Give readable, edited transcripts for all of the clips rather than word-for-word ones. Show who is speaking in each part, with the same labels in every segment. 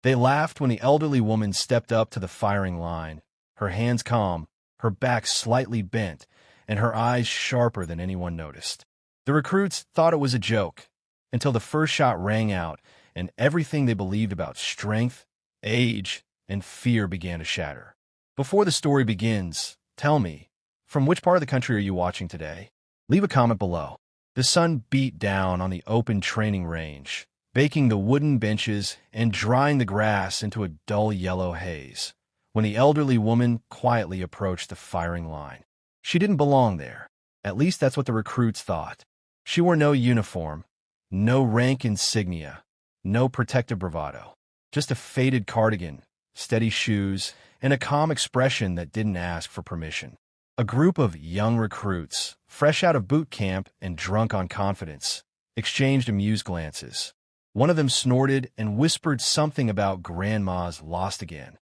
Speaker 1: They laughed when the elderly woman stepped up to the firing line, her hands calm, her back slightly bent, and her eyes sharper than anyone noticed. The recruits thought it was a joke until the first shot rang out and everything they believed about strength, age, and fear began to shatter. Before the story begins, tell me, from which part of the country are you watching today? Leave a comment below. The sun beat down on the open training range, baking the wooden benches and drying the grass into a dull yellow haze, when the elderly woman quietly approached the firing line. She didn't belong there. At least that's what the recruits thought. She wore no uniform, no rank insignia, no protective bravado. Just a faded cardigan, steady shoes, and a calm expression that didn't ask for permission. A group of young recruits, fresh out of boot camp and drunk on confidence, exchanged amused glances. One of them snorted and whispered something about grandma's lost again.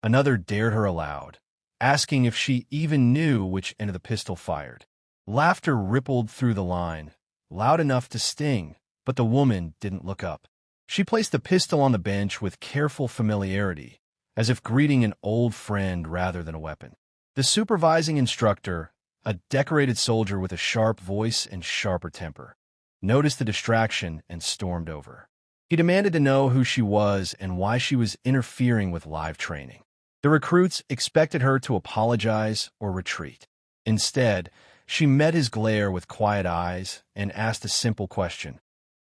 Speaker 1: Another dared her aloud, asking if she even knew which end of the pistol fired. Laughter rippled through the line, loud enough to sting, but the woman didn't look up. She placed the pistol on the bench with careful familiarity, as if greeting an old friend rather than a weapon. The supervising instructor, a decorated soldier with a sharp voice and sharper temper, noticed the distraction and stormed over. He demanded to know who she was and why she was interfering with live training. The recruits expected her to apologize or retreat. Instead, she met his glare with quiet eyes and asked a simple question.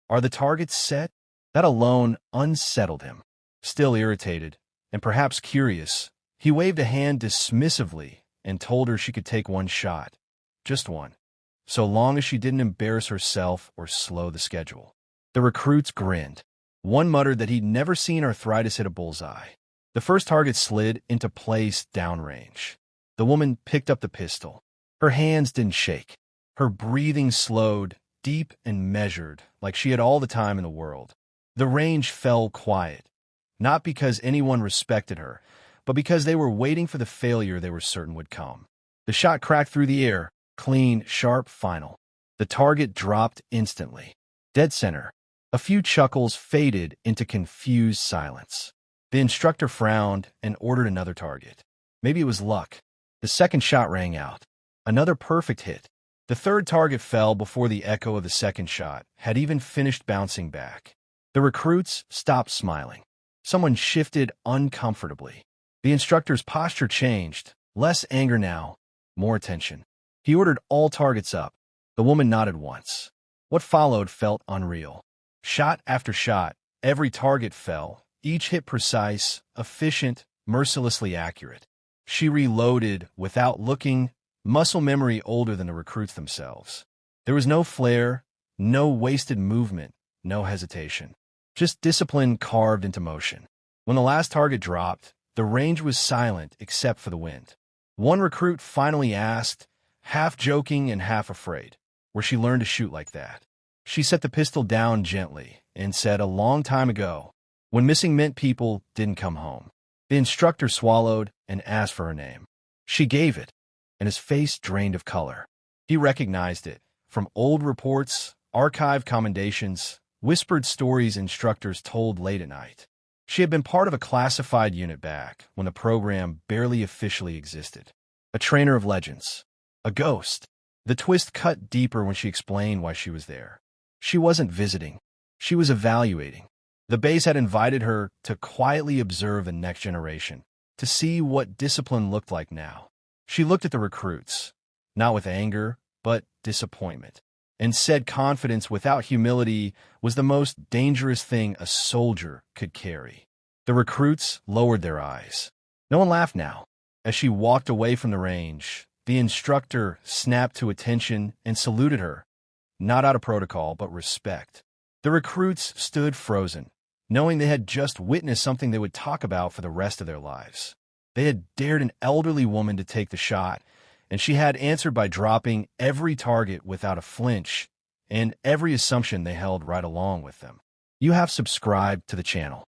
Speaker 1: Are the targets set? That alone unsettled him. Still irritated, and perhaps curious, he waved a hand dismissively and told her she could take one shot. Just one. So long as she didn't embarrass herself or slow the schedule. The recruits grinned. One muttered that he'd never seen arthritis hit a bullseye. The first target slid into place downrange. The woman picked up the pistol. Her hands didn't shake. Her breathing slowed, deep and measured, like she had all the time in the world. The range fell quiet, not because anyone respected her, but because they were waiting for the failure they were certain would come. The shot cracked through the air, clean, sharp, final. The target dropped instantly. Dead center. A few chuckles faded into confused silence. The instructor frowned and ordered another target. Maybe it was luck. The second shot rang out. Another perfect hit. The third target fell before the echo of the second shot had even finished bouncing back. The recruits stopped smiling. Someone shifted uncomfortably. The instructor's posture changed. Less anger now, more attention. He ordered all targets up. The woman nodded once. What followed felt unreal. Shot after shot, every target fell, each hit precise, efficient, mercilessly accurate. She reloaded without looking, muscle memory older than the recruits themselves. There was no flare, no wasted movement, no hesitation. Just discipline carved into motion. When the last target dropped, the range was silent except for the wind. One recruit finally asked, half joking and half afraid, where she learned to shoot like that. She set the pistol down gently and said a long time ago, when missing meant people didn't come home. The instructor swallowed and asked for her name. She gave it, and his face drained of color. He recognized it from old reports, archived commendations, whispered stories instructors told late at night. She had been part of a classified unit back when the program barely officially existed. A trainer of legends. A ghost. The twist cut deeper when she explained why she was there. She wasn't visiting. She was evaluating. The base had invited her to quietly observe the next generation, to see what discipline looked like now. She looked at the recruits, not with anger, but disappointment, and said confidence without humility was the most dangerous thing a soldier could carry. The recruits lowered their eyes. No one laughed now. As she walked away from the range, the instructor snapped to attention and saluted her, not out of protocol, but respect. The recruits stood frozen, knowing they had just witnessed something they would talk about for the rest of their lives. They had dared an elderly woman to take the shot, and she had answered by dropping every target without a flinch, and every assumption they held right along with them. You have subscribed to the channel.